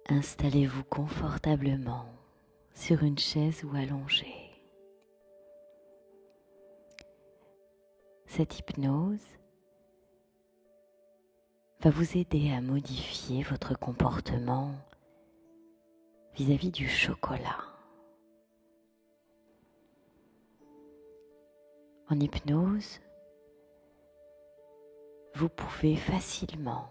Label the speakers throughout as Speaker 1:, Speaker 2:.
Speaker 1: Installez-vous confortablement sur une chaise ou allongé. Cette hypnose va vous aider à modifier votre comportement vis-à-vis du chocolat. En hypnose, vous pouvez facilement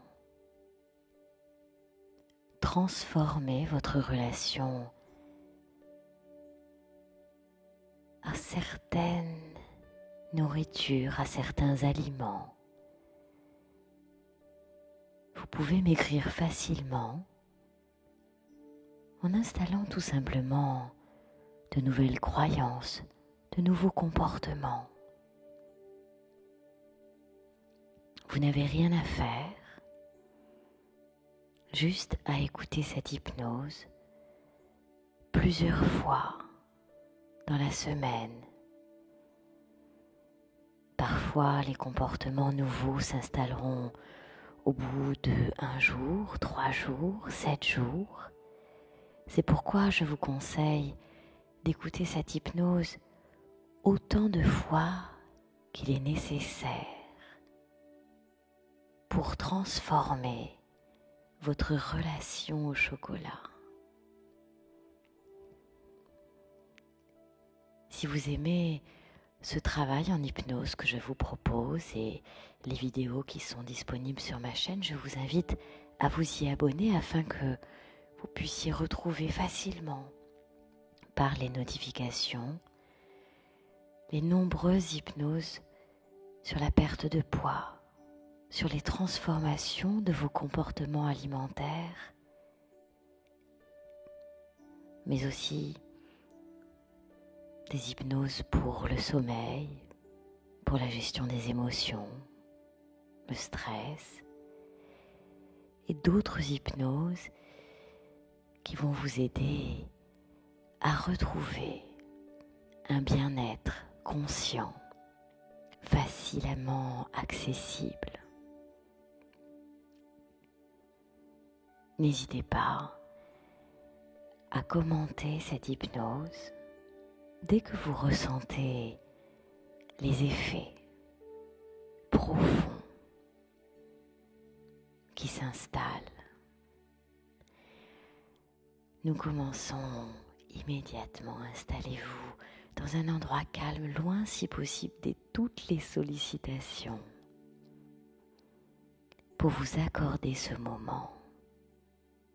Speaker 1: transformer votre relation à certaines nourritures, à certains aliments. Vous pouvez maigrir facilement en installant tout simplement de nouvelles croyances, de nouveaux comportements. Vous n'avez rien à faire, juste à écouter cette hypnose plusieurs fois dans la semaine. Parfois, les comportements nouveaux s'installeront au bout de 1 jour, 3 jours, 7 jours. C'est pourquoi je vous conseille d'écouter cette hypnose autant de fois qu'il est nécessaire pour transformer votre relation au chocolat. Si vous aimez ce travail en hypnose que je vous propose et les vidéos qui sont disponibles sur ma chaîne, je vous invite à vous y abonner afin que vous puissiez retrouver facilement par les notifications les nombreuses hypnoses sur la perte de poids, sur les transformations de vos comportements alimentaires, mais aussi des hypnoses pour le sommeil, pour la gestion des émotions, le stress, et d'autres hypnoses qui vont vous aider à retrouver un bien-être conscient, facilement accessible. N'hésitez pas à commenter cette hypnose dès que vous ressentez les effets profonds qui s'installent. Nous commençons immédiatement. Installez-vous dans un endroit calme, loin si possible de toutes les sollicitations, pour vous accorder ce moment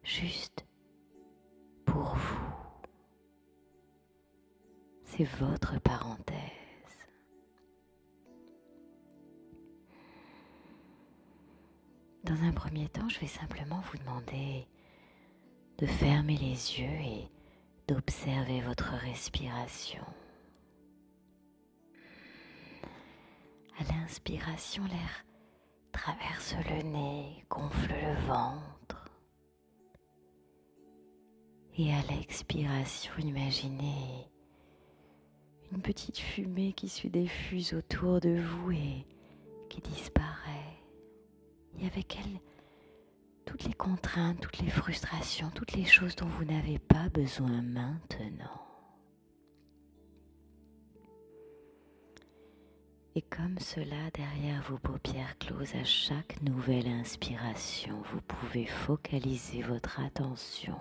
Speaker 1: juste pour vous. C'est votre parenthèse. Dans un premier temps, je vais simplement vous demander de fermer les yeux et d'observer votre respiration. À l'inspiration, l'air traverse le nez, gonfle le ventre. Et à l'expiration, imaginez une petite fumée qui se diffuse autour de vous et qui disparaît. Et avec elle, toutes les contraintes, toutes les frustrations, toutes les choses dont vous n'avez pas besoin maintenant. Et comme cela, derrière vos paupières closes, à chaque nouvelle inspiration, vous pouvez focaliser votre attention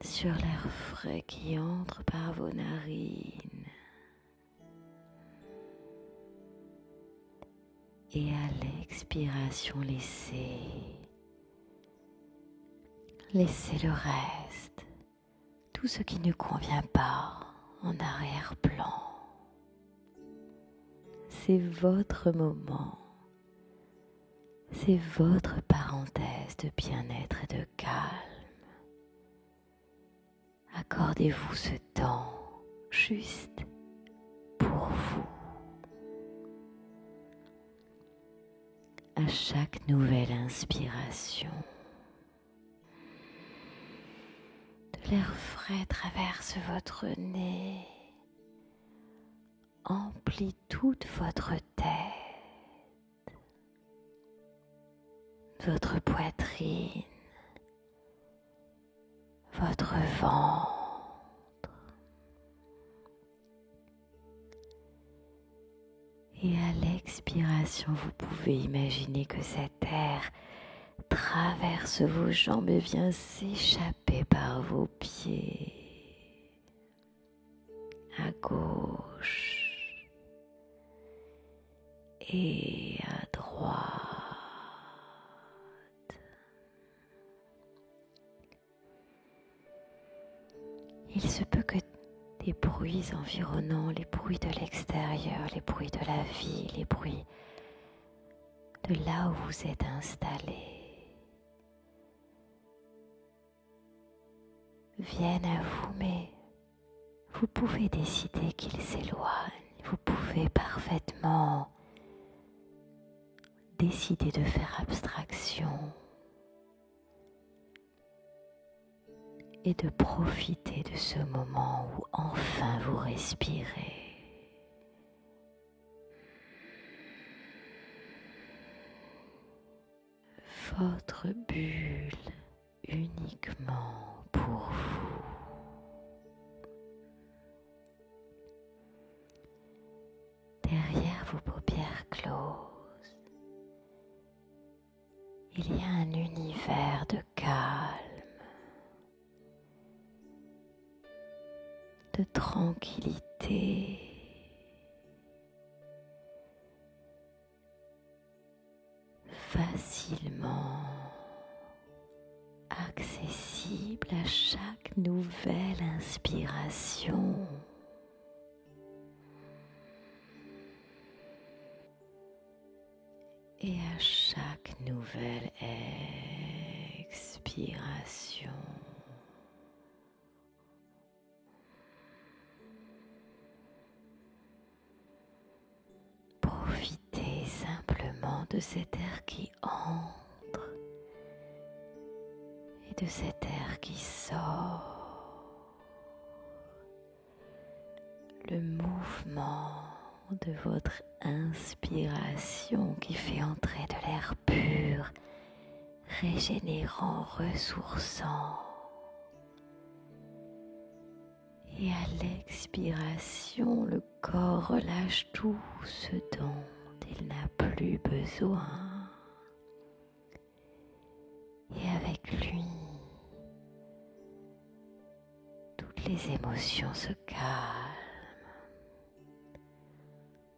Speaker 1: sur l'air frais qui entre par vos narines. Et à l'expiration, laissez le reste, tout ce qui ne convient pas en arrière-plan. C'est votre moment, c'est votre parenthèse de bien-être et de calme. Accordez-vous ce temps juste pour vous. À chaque nouvelle inspiration, de l'air frais traverse votre nez, emplit toute votre tête. votre poitrine, votre ventre. Et à l'expiration, vous pouvez imaginer que cet air traverse vos jambes et vient s'échapper par vos pieds. À gauche et à droite. Il se peut que des bruits environnants, les bruits de l'extérieur, les bruits de la vie, les bruits de là où vous êtes installé, viennent à vous, mais vous pouvez décider qu'ils s'éloignent. Vous pouvez parfaitement décider de faire abstraction et de profiter de ce moment où enfin vous respirez. Votre bulle uniquement pour vous. Derrière vos paupières closes, il y a un univers de calme, de tranquillité, facilement accessible à chaque nouvelle inspiration. Et à chaque nouvelle expiration. Profitez simplement de cet air qui entre et de cet air qui sort. Le mouvement de votre inspiration qui fait entrer de l'air pur, régénérant, ressourçant. Et à l'expiration, le corps relâche tout ce dont il n'a plus besoin. Et avec lui, toutes les émotions se calment,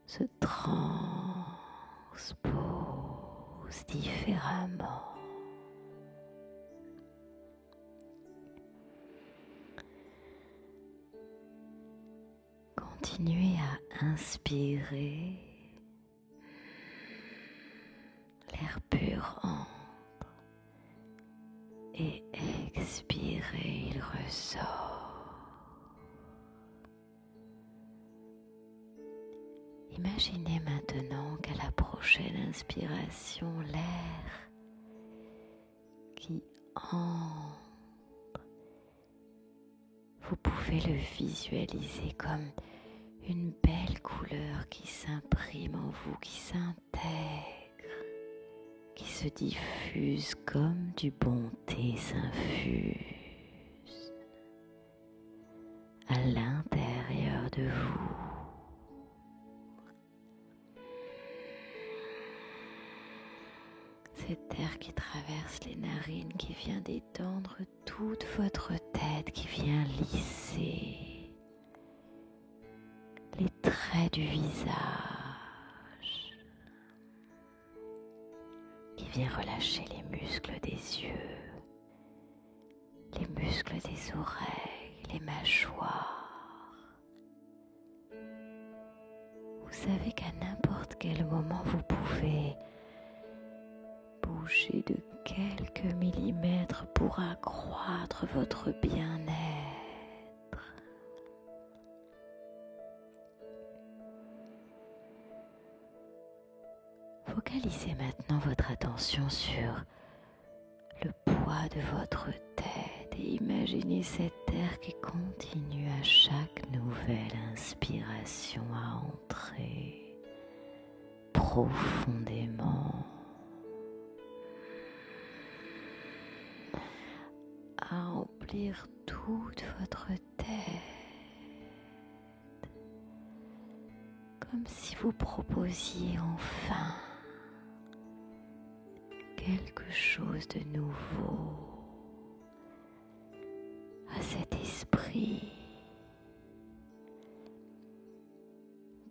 Speaker 1: se transposent différemment. Continuez à inspirer, l'air pur entre, et expirez, il ressort. Imaginez maintenant qu'à la prochaine inspiration, l'air qui entre, vous pouvez le visualiser comme une belle couleur qui s'imprime en vous, qui s'intègre, qui se diffuse comme du bon thé s'infuse à l'intérieur de vous. Cet air qui traverse les narines, qui vient détendre toute votre tête, qui vient lisser les traits du visage, qui vient relâcher les muscles des yeux, les muscles des oreilles, les mâchoires. Vous savez qu'à n'importe quel moment, vous pouvez bouger de quelques millimètres pour accroître votre bien-être. Focalisez maintenant votre attention sur le poids de votre tête et imaginez cet air qui continue à chaque nouvelle inspiration à entrer profondément remplir toute votre tête, comme si vous proposiez enfin quelque chose de nouveau à cet esprit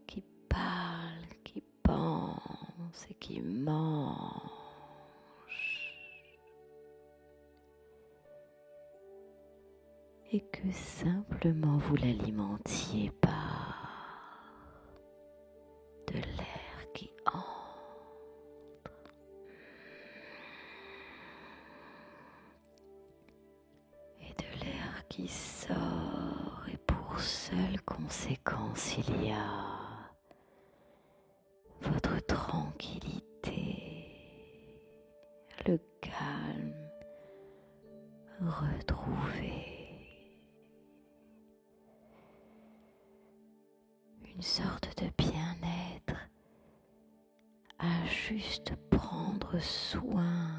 Speaker 1: qui parle, qui pense et qui mange, et que simplement vous l'alimentiez par de l'air qui entre et de l'air qui sort, et pour seule conséquence il y a votre tranquillité, le calme retrouvé, une sorte de bien-être à juste prendre soin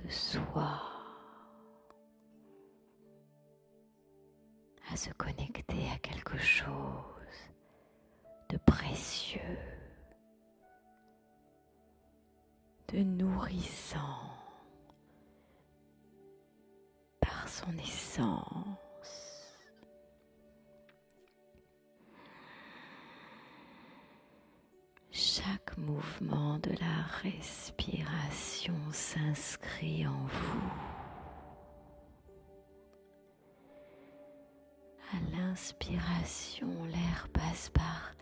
Speaker 1: de soi, à se connecter à quelque chose de précieux, de nourrissant par son essence. Chaque mouvement de la respiration s'inscrit en vous. À l'inspiration, l'air passe par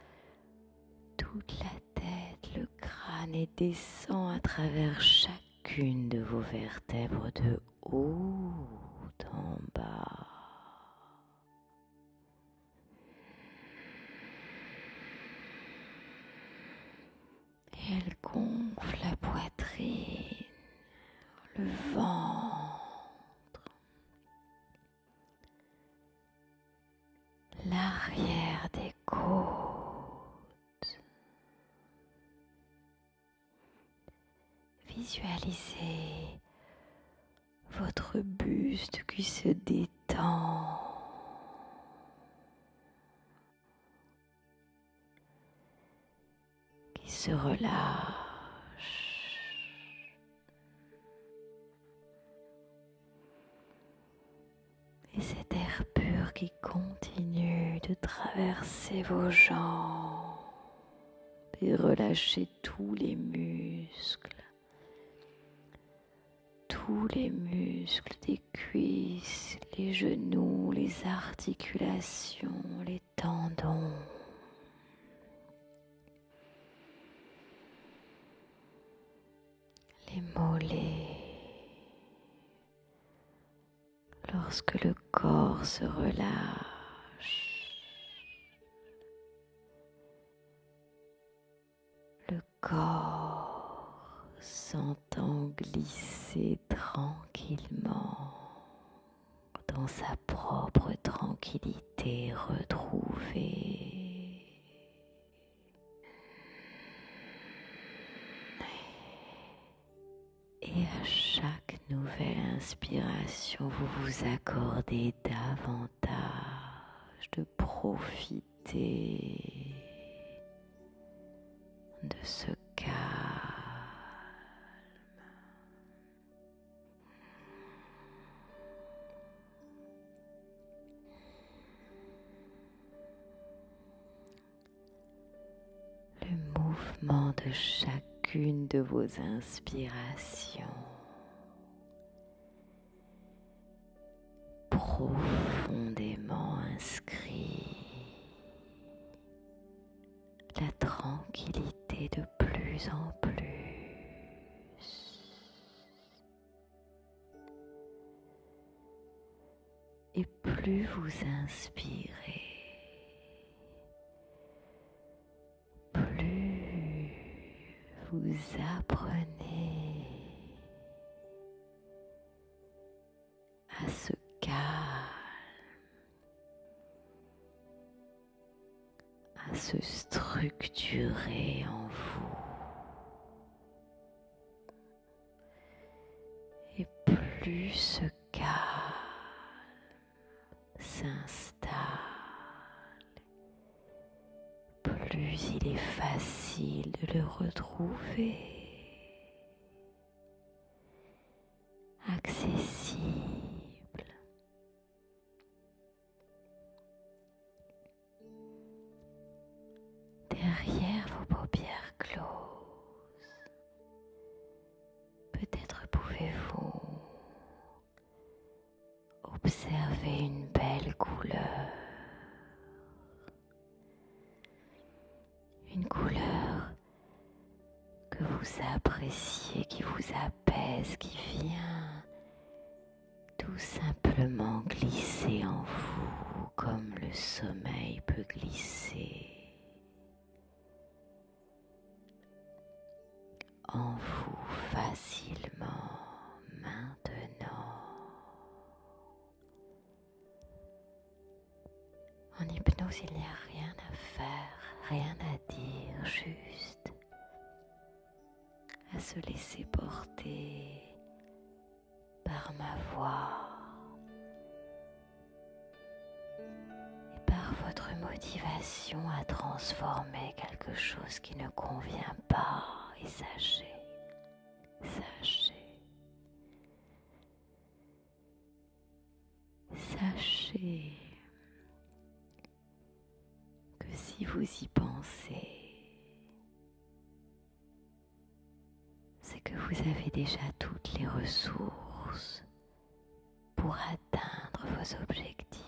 Speaker 1: toute la tête, le crâne, et descend à travers chacune de vos vertèbres de haut en bas. Elle gonfle la poitrine, le ventre, l'arrière des côtes. Visualisez votre buste qui se détend, qui se relâche. Et cet air pur qui continue de traverser vos jambes et relâcher tous les muscles des cuisses, les genoux, les articulations, les tendons. Les mollets. Lorsque le corps se relâche, le corps s'entend glisser tranquillement dans sa propre tranquillité retrouvée. Et à chaque nouvelle inspiration, vous vous accordez davantage de profiter de ce calme. Le mouvement de chacune de vos inspirations profondément inscrit la tranquillité de plus en plus. Et plus vous inspirez, plus vous apprenez à ce calme, à se structurer en vous. Et plus ce calme s'installe, plus il est facile de le retrouver, accessible. Derrière vos paupières closes, peut-être pouvez-vous observer une belle couleur. Une couleur que vous appréciez, qui vous apaise, qui vient tout simplement glisser en vous comme le sommeil peut glisser en vous facilement maintenant. En hypnose, il n'y a rien à faire, rien à dire, juste à se laisser porter par ma voix et par votre motivation à transformer quelque chose qui ne convient pas. Et sachez que si vous y pensez, c'est que vous avez déjà toutes les ressources pour atteindre vos objectifs.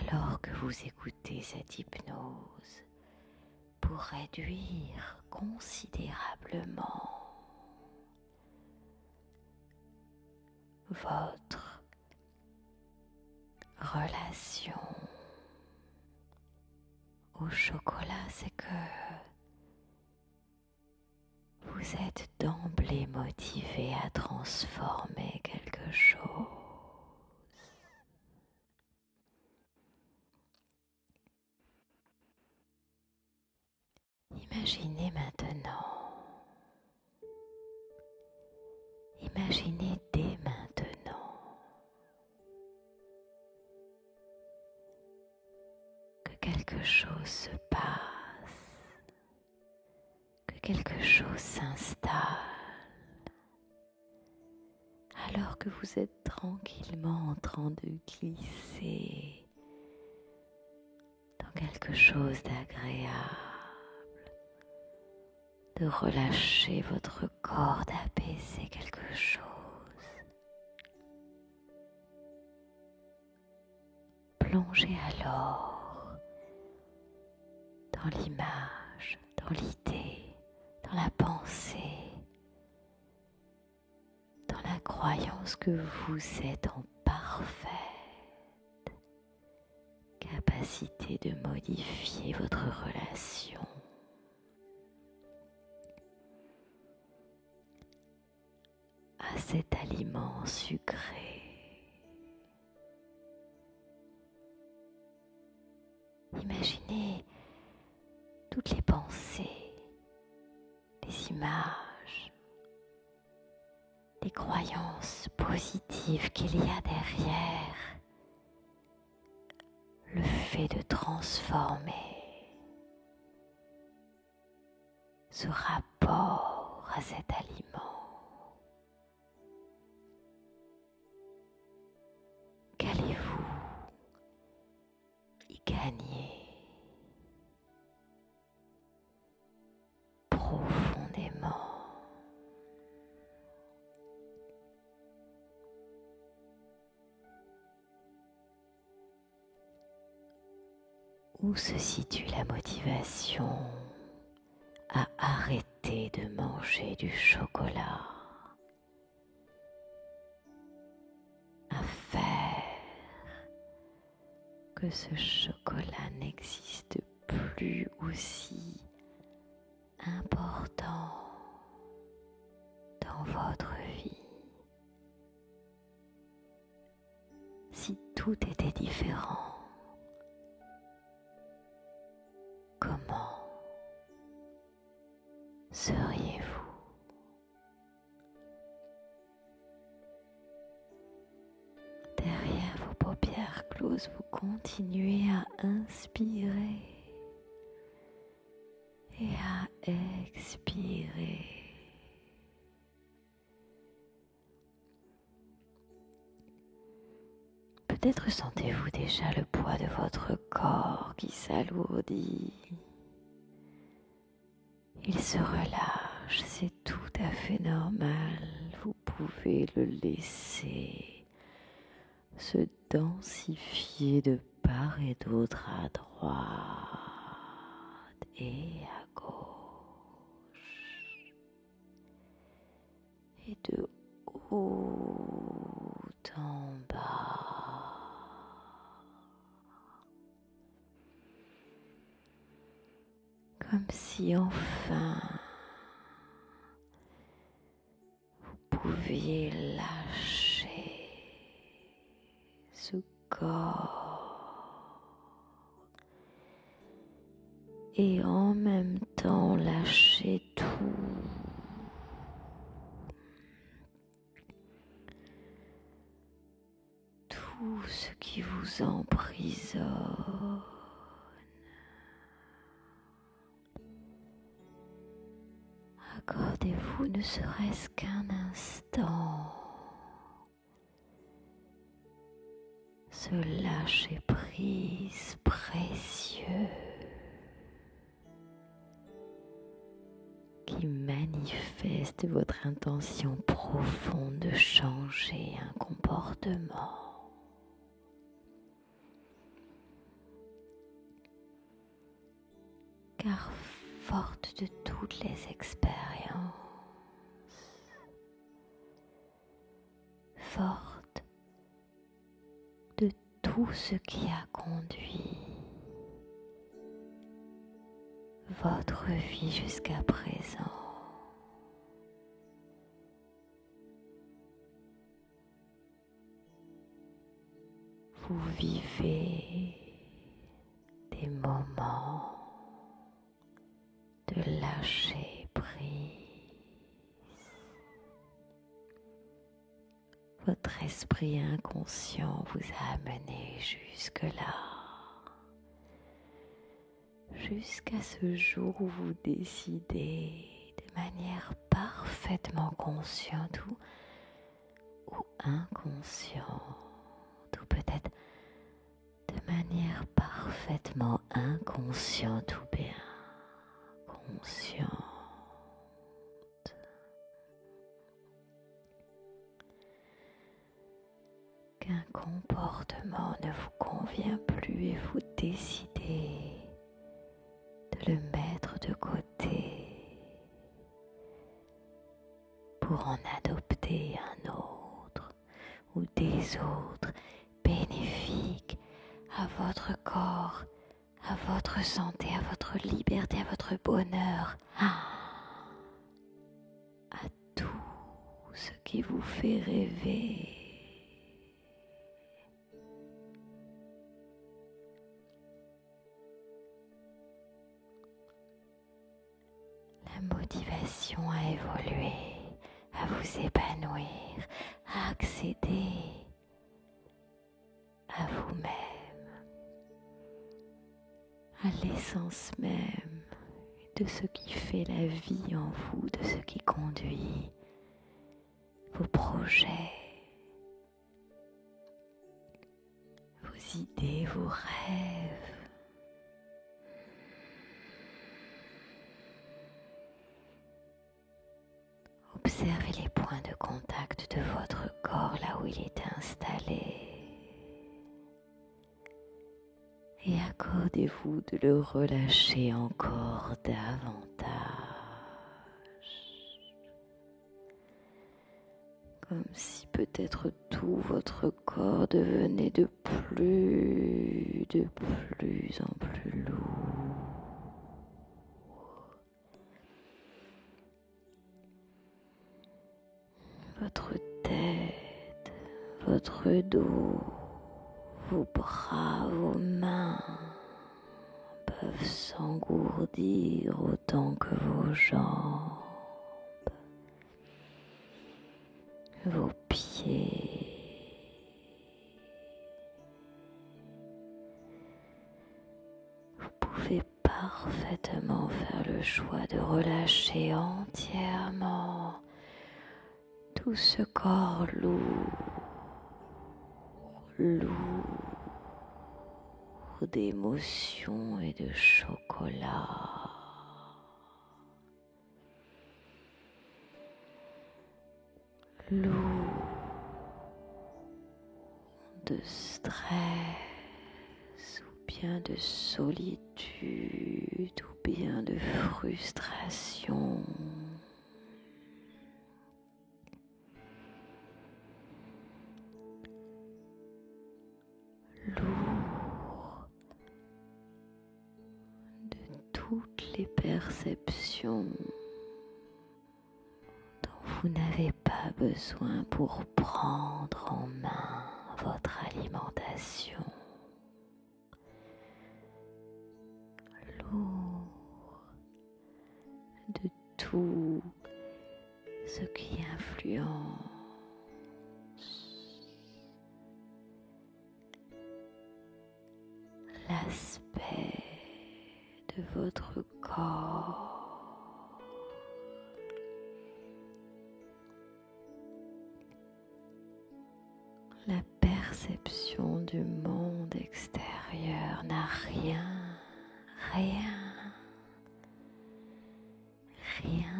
Speaker 1: Alors que vous écoutez cette hypnose pour réduire considérablement votre relation au chocolat, c'est que vous êtes d'emblée motivé à transformer quelque chose. Imaginez maintenant, imaginez dès maintenant que quelque chose se passe, que quelque chose s'installe, alors que vous êtes tranquillement en train de glisser dans quelque chose d'agréable, de relâcher votre corps, d'apaiser quelque chose. Plongez alors dans l'image, dans l'idée, dans la pensée, dans la croyance que vous êtes en parfaite capacité de modifier votre relation à cet aliment sucré. Imaginez toutes les pensées, les images, les croyances positives qu'il y a derrière le fait de transformer ce rapport à cet aliment. Qu'allez-vous y gagner profondément? Où se situe la motivation à arrêter de manger du chocolat, à faire que ce chocolat n'existe plus aussi important dans votre vie? Si tout était différent, comment seriez-vous? continuez à inspirer et à expirer. Peut-être sentez-vous déjà le poids de votre corps qui s'alourdit. Il se relâche, c'est tout à fait normal. Vous pouvez le laisser se densifier de part et d'autre, à droite et à gauche, et de haut en bas. Comme si enfin vous pouviez lâcher ce corps et en même temps lâcher tout ce qui vous emprisonne. Accordez-vous ne serait-ce qu'un instant ce lâcher-prise précieux qui manifeste votre intention profonde de changer un comportement. Car forte de toutes les expériences, forte de tout ce qui a conduit votre vie jusqu'à présent, vous vivez des moments de lâcher prise. Votre esprit inconscient vous a amené jusque-là, jusqu'à ce jour où vous décidez de manière parfaitement consciente ou inconsciente, ou peut-être de manière parfaitement inconsciente ou bien consciente, qu'un comportement ne vous convient plus et vous décidez de le mettre de côté pour en adopter un autre ou des autres bénéfiques à votre corps, à votre santé, à votre liberté, à votre bonheur, à tout ce qui vous fait rêver. La motivation à évoluer, à vous épanouir, à accéder à vous-même, à l'essence même de ce qui fait la vie en vous, de ce qui conduit vos projets, vos idées, vos rêves. Observez les points de contact de votre corps là où il est installé et accordez-vous de le relâcher encore davantage, comme si peut-être tout votre corps devenait de plus en plus lourd. Votre tête, votre dos, vos bras, vos mains peuvent s'engourdir autant que vos jambes, vos pieds, pouvez parfaitement faire le choix de relâcher entièrement tout ce corps lourd d'émotions et de chocolat. Lourd de stress ou bien de solitude ou bien de frustration. Lourd de toutes les perceptions dont vous n'avez pas besoin pour prendre en main votre alimentation. Lourd de tout ce qui influence l'aspect de votre corps. La perception du monde extérieur n'a rien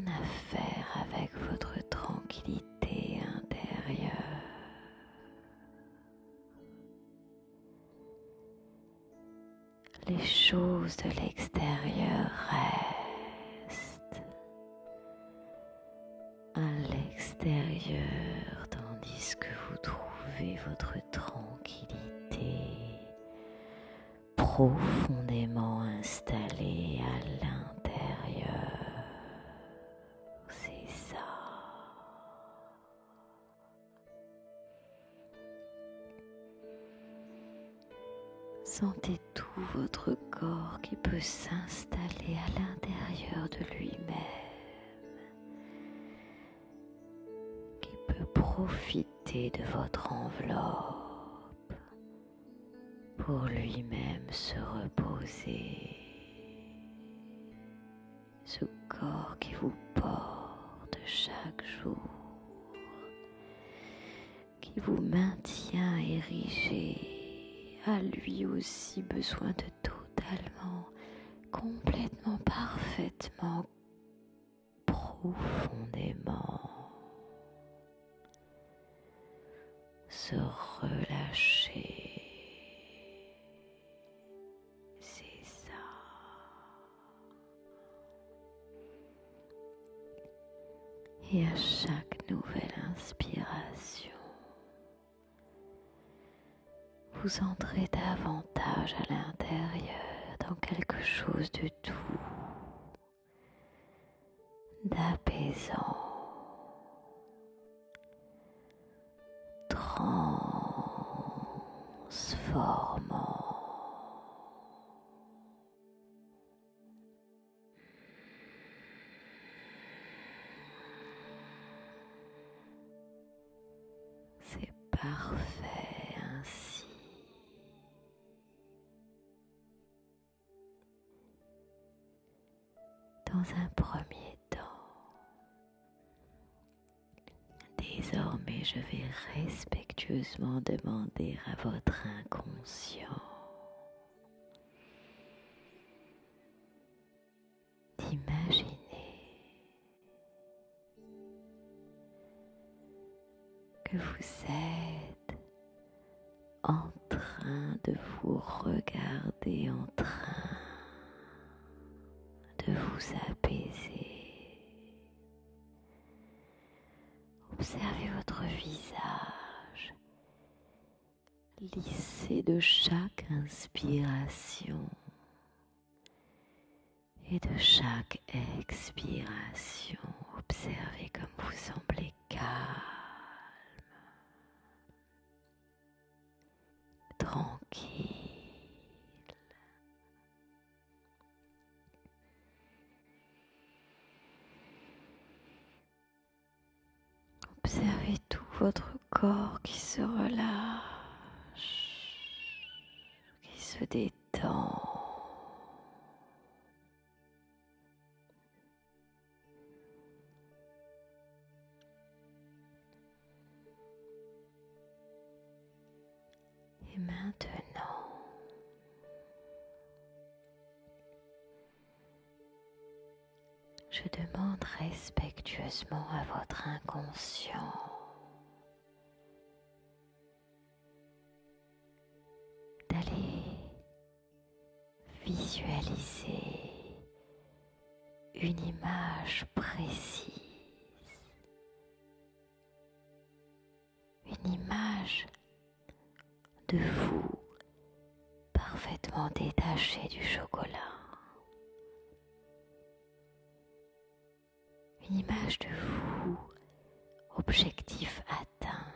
Speaker 1: à faire avec votre tranquillité intérieure. Les choses de l'extérieur restent à l'extérieur, tandis que vous trouvez votre tranquillité profondément installée à l'intérieur. C'est ça. Sentez tout votre corps qui peut s'installer à l'intérieur de lui-même, qui peut profiter de votre enveloppe pour lui-même se reposer. Ce corps qui vous porte chaque jour, qui vous maintient érigé, a lui aussi besoin de totalement, complètement, parfaitement, profondément se relâcher. C'est ça. Et à chaque nouvelle inspiration, vous entrez davantage à l'intérieur dans quelque chose de doux, d'apaisant, transformant. C'est parfait ainsi. Dans un premier temps, désormais je vais respectueusement demander à votre inconscient d'imaginer que vous êtes en train de vous regarder, en train de vous apaiser. Observez votre visage lissé de chaque inspiration et de chaque expiration. Observez comme vous semblez calme, tranquille. Observez tout votre corps qui se relâche, qui se détend. Je demande respectueusement à votre inconscient d'aller visualiser une image précise, une image de vous parfaitement détaché du chocolat, une image de vous, objectif atteint.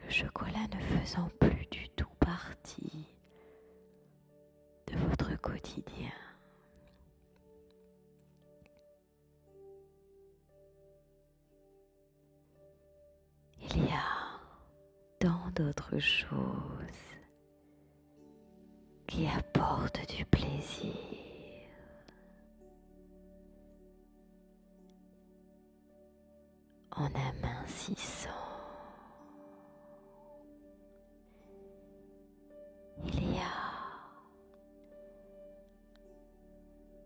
Speaker 1: Le chocolat ne faisant plus du tout partie de votre quotidien. Il y a tant d'autres choses qui apportent du plaisir. En amincissant, il y a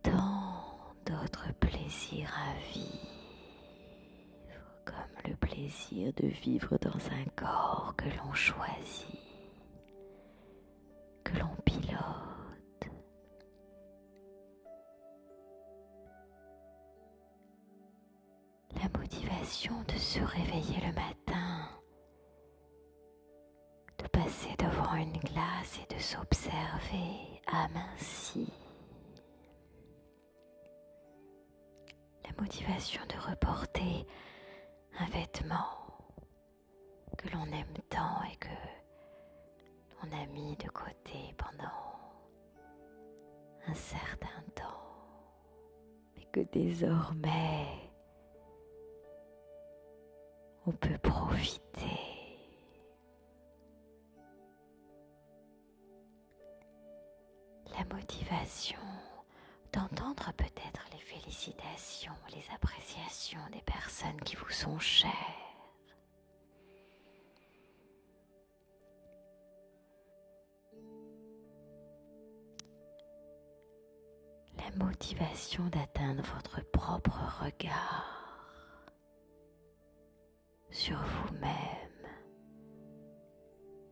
Speaker 1: tant d'autres plaisirs à vivre, comme le plaisir de vivre dans un corps que l'on choisit, que l'on pilote. La motivation de se réveiller le matin, de passer devant une glace et de s'observer aminci. La motivation de reporter un vêtement que l'on aime tant et que l'on a mis de côté pendant un certain temps, mais que désormais on peut profiter. La motivation d'entendre peut-être les félicitations, les appréciations des personnes qui vous sont chères. La motivation d'atteindre votre propre regard sur vous-même,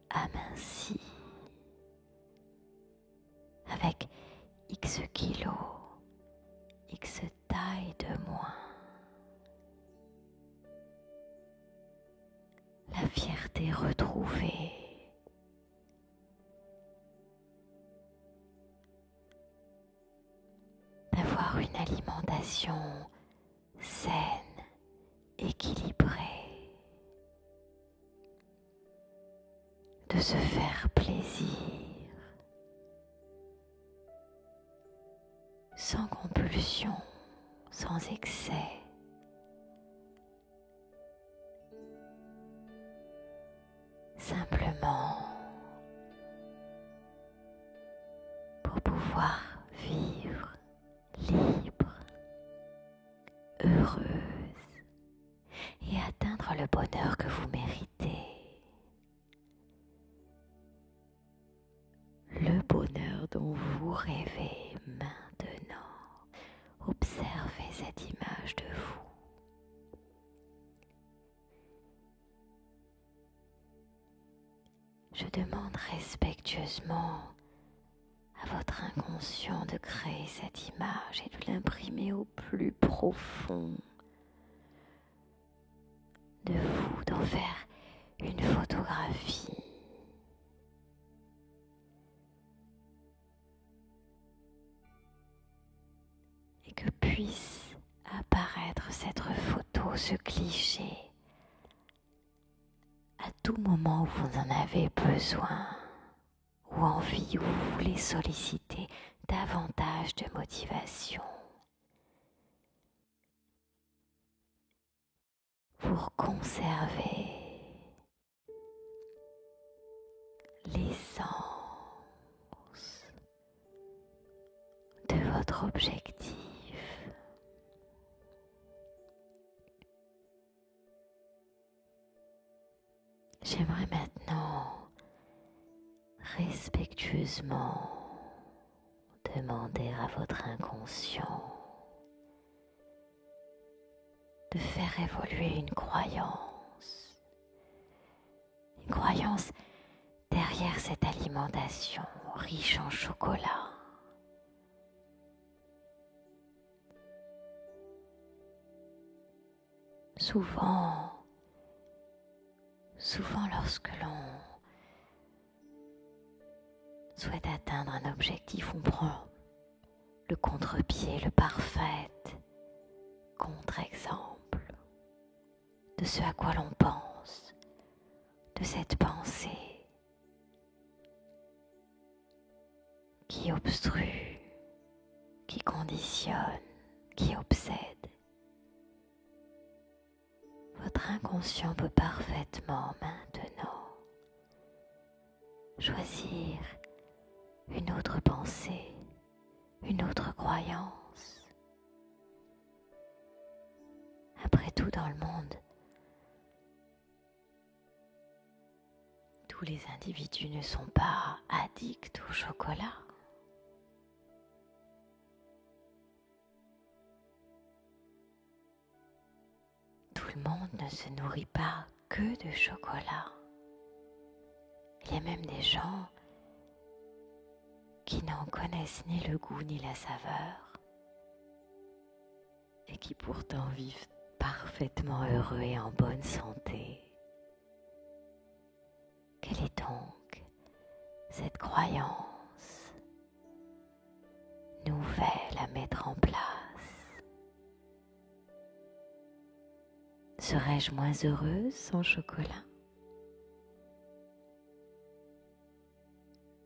Speaker 1: aminci, avec X kilos, X taille de moins. La fierté retrouvée. D'avoir une alimentation saine, équilibrée. De se faire plaisir. Sans compulsion, sans excès. Simplement pour pouvoir vivre libre, heureuse et atteindre le bonheur que vous méritez. Le bonheur dont vous rêvez maintenant. Observez cette image de vous. Je demande respectueusement à votre inconscient de créer cette image et de l'imprimer au plus profond de vous, d'en faire une photographie. Et que puisse apparaître cette photo, ce cliché, à tout moment où vous en avez besoin ou envie, où vous voulez solliciter davantage de motivation pour conserver l'essence de votre objectif. J'aimerais maintenant respectueusement Demandez à votre inconscient de faire évoluer une croyance derrière cette alimentation riche en chocolat. Souvent lorsque l'on souhaite atteindre un objectif, on prend le contre-pied, le parfait contre-exemple de ce à quoi l'on pense, de cette pensée qui obstrue, qui conditionne, qui obsède. Votre inconscient peut parfaitement maintenant choisir une autre pensée, une autre croyance. Après tout, dans le monde, tous les individus ne sont pas addicts au chocolat. Tout le monde ne se nourrit pas que de chocolat. Il y a même des gens qui n'en connaissent ni le goût ni la saveur et qui pourtant vivent parfaitement heureux et en bonne santé. Quelle est donc cette croyance nouvelle à mettre en place? Serais-je moins heureuse sans chocolat?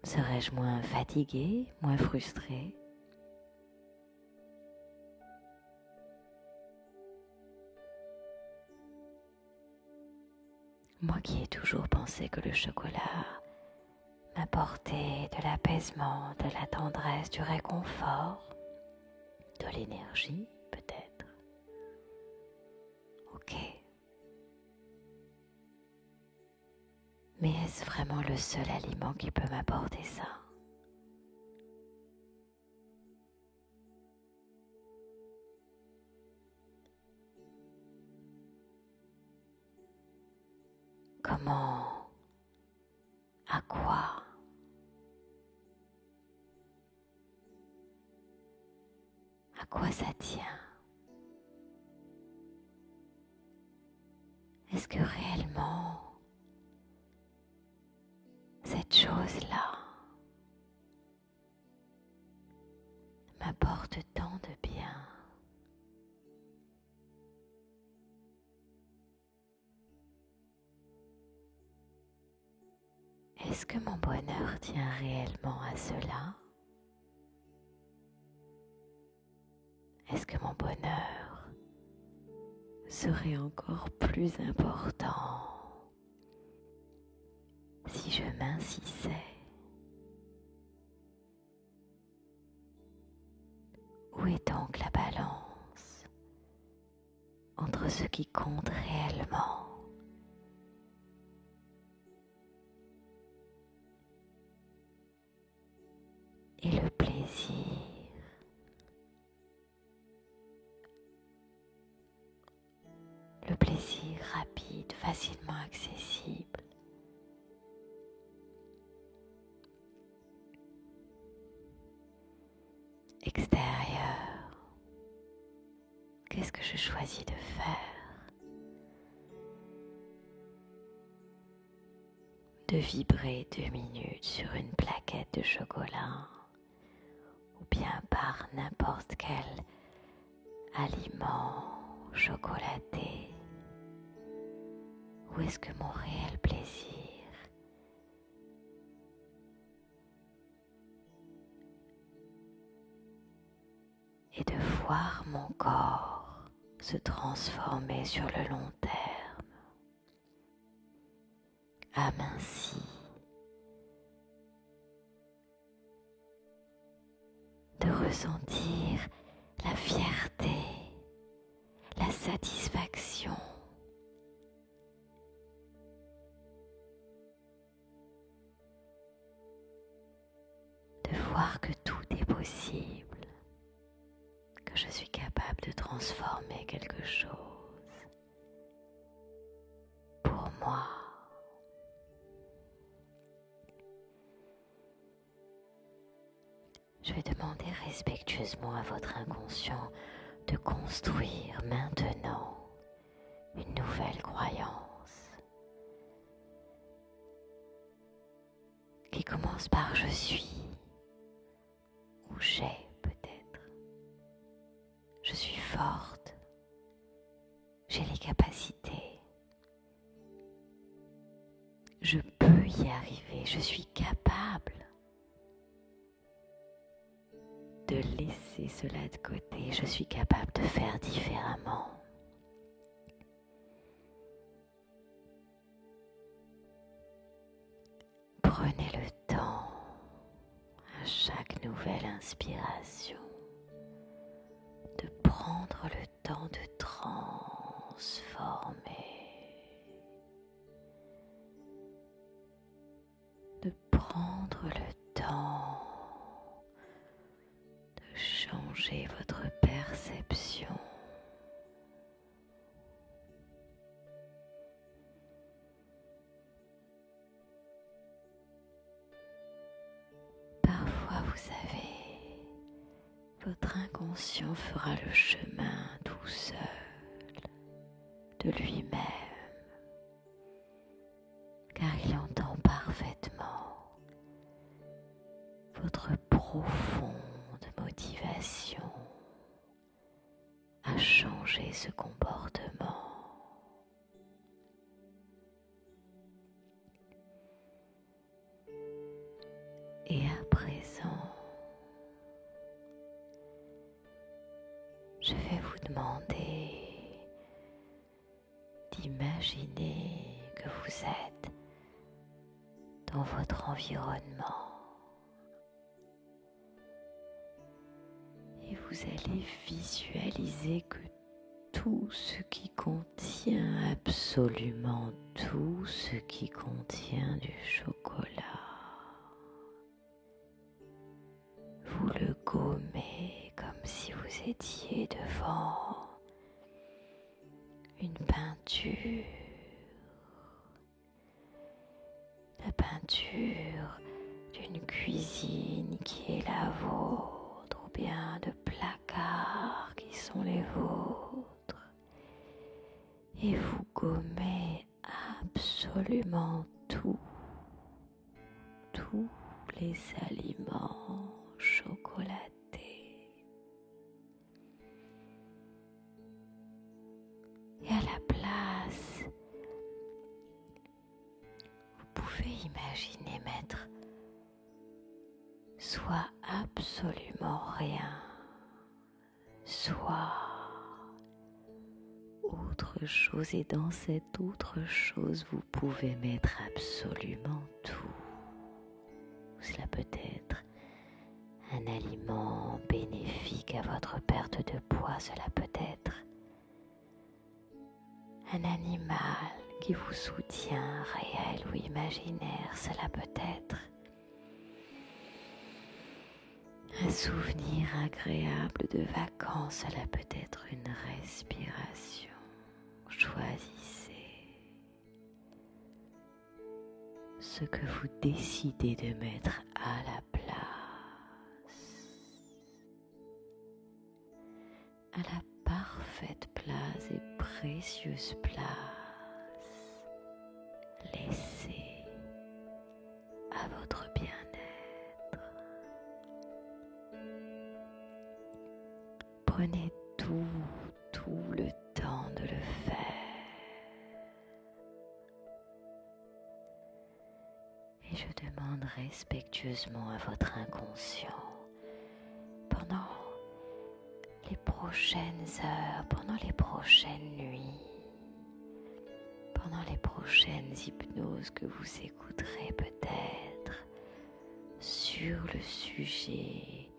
Speaker 1: Serais-je moins fatiguée, moins frustrée? Moi qui ai toujours pensé que le chocolat m'apportait de l'apaisement, de la tendresse, du réconfort, de l'énergie peut-être. Ok. Mais est-ce vraiment le seul aliment qui peut m'apporter ça? Comment? À quoi? À quoi ça tient? Est-ce que réellement cette chose-là m'apporte tant de bien? Est-ce que mon bonheur tient réellement à cela? Est-ce que mon bonheur serait encore plus important si je m'insistais? Où est donc la balance entre ce qui compte réellement et le plaisir? Le plaisir rapide, facilement accessible. Extérieur. Qu'est-ce que je choisis de faire? De vibrer 2 minutes sur une plaquette de chocolat ou bien par n'importe quel aliment chocolaté? Où est-ce que mon réel plaisir est de voir mon corps se transformer sur le long terme, aminci, de ressentir la fierté, la satisfaction, de voir que tout est possible. possible, que je suis capable de transformer quelque chose pour moi. Je vais demander respectueusement à votre inconscient de construire maintenant une nouvelle croyance qui commence par je suis ou j'ai peut-être. Je suis forte, j'ai les capacités, je peux y arriver, je suis capable de laisser cela de côté, je suis capable de faire différemment. Prenez le temps à chaque nouvelle inspiration de prendre le temps de transformer, de prendre le temps de changer votre perception. Parfois, vous savez, votre inconscient fera le chemin tout seul de lui-même, car il entend parfaitement votre profonde motivation à changer ce comportement. Et à présent, je vais vous demander d'imaginer que vous êtes dans votre environnement et vous allez visualiser que tout ce qui contient, absolument tout ce qui contient du chocolat, vous le gommez comme si vous étiez devant une peinture, la peinture d'une cuisine qui est la vôtre, ou bien de placards qui sont les vôtres, et vous gommez absolument tous les aliments chocolatés. Et à la place, vous pouvez imaginer mettre soit absolument rien, soit autre chose, et dans cette autre chose, vous pouvez mettre absolument tout. Cela peut être un aliment bénéfique à votre perte de poids, cela peut être un animal qui vous soutient, réel ou imaginaire, cela peut être un souvenir agréable de vacances, cela peut être une respiration. Choisissez ce que vous décidez de mettre à la parfaite place et précieuse place laissée à votre bien-être. Prenez tout le temps de le faire. Et je demande respectueusement à votre inconscient, pendant les prochaines heures, pendant les prochaines nuits, pendant les prochaines hypnoses que vous écouterez peut-être sur le sujet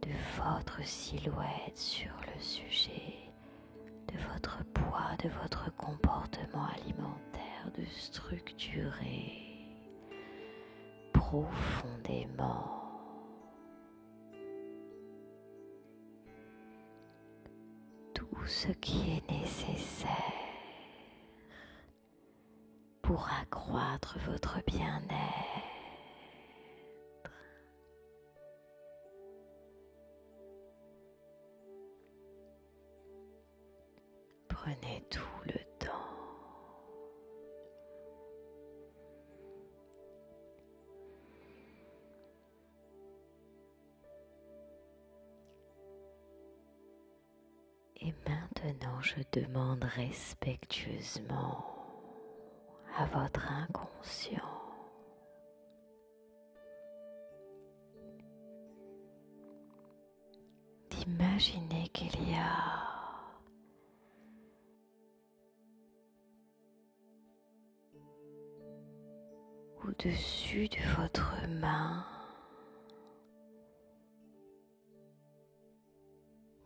Speaker 1: de votre silhouette, sur le sujet de votre poids, de votre comportement alimentaire, de structurer profondément tout ce qui est nécessaire pour accroître votre bien-être. Prenez tout le temps. Et maintenant, je demande respectueusement à votre inconscient d'imaginer qu'il y a au-dessus de votre main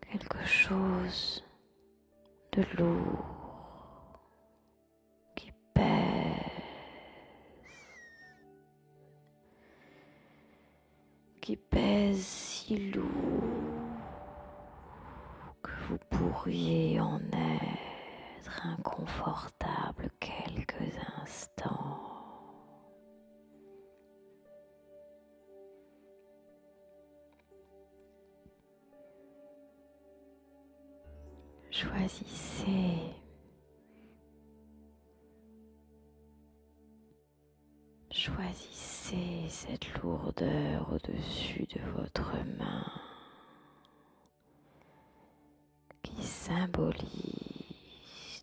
Speaker 1: quelque chose de lourd qui pèse si lourd que vous pourriez en être inconfortable quelques instants. Choisissez cette lourdeur au-dessus de votre main qui symbolise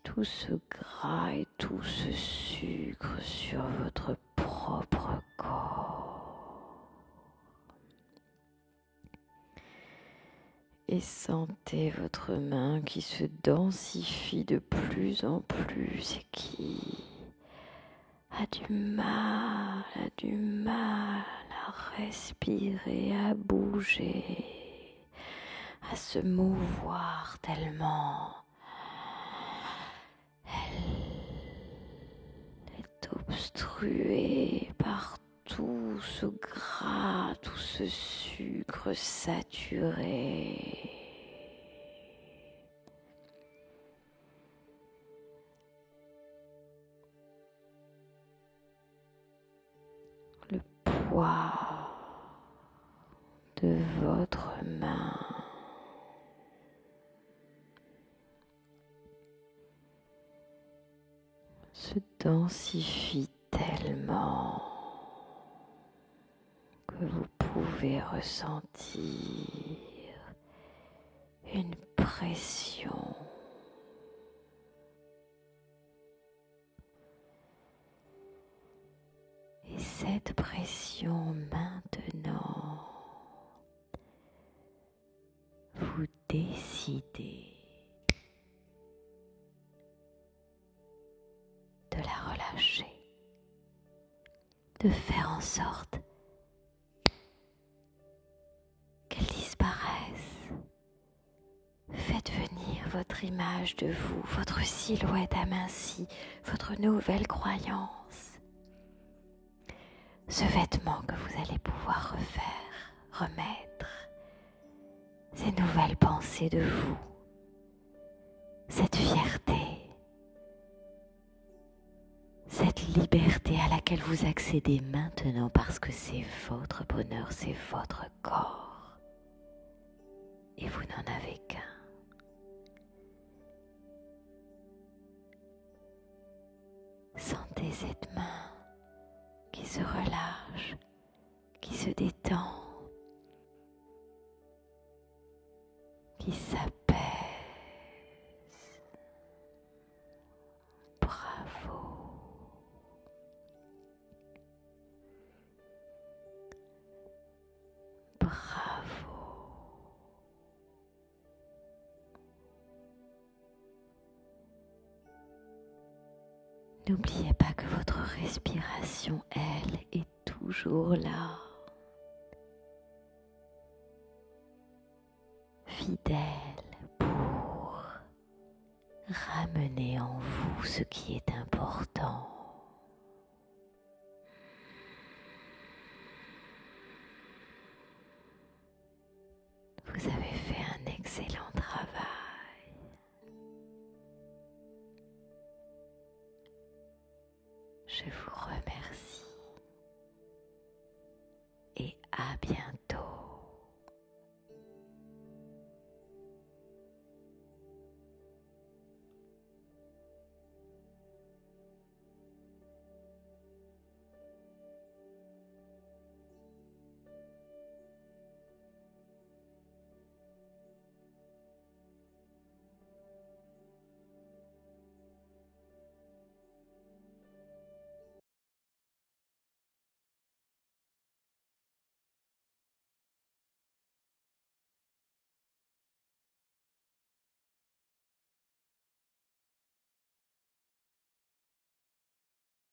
Speaker 1: tout ce gras et tout ce sucre sur votre propre corps. Et sentez votre main qui se densifie de plus en plus et qui a du mal à respirer, à bouger, à se mouvoir tellement elle est obstruée par tout ce gras, tout ce sucre saturé. Le poids de votre main se densifie tellement que vous pouvez ressentir une pression. Et cette pression maintenant, vous décidez de la relâcher, de faire en sorte qu'elle disparaisse. Faites venir votre image de vous, votre silhouette amincie, votre nouvelle croyance. Ce vêtement que vous allez pouvoir refaire, remettre, ces nouvelles pensées de vous, cette fierté, cette liberté à laquelle vous accédez maintenant parce que c'est votre bonheur, c'est votre corps et vous n'en avez qu'un. Sentez cette main qui se relâche, qui se détend, qui s'apaise. Bravo. Bravo. N'oubliez pas que votre respiration, elle, est toujours là, fidèle pour ramener en vous ce qui est important. Vous avez fait un excellent travail. Je vous remercie et à bientôt.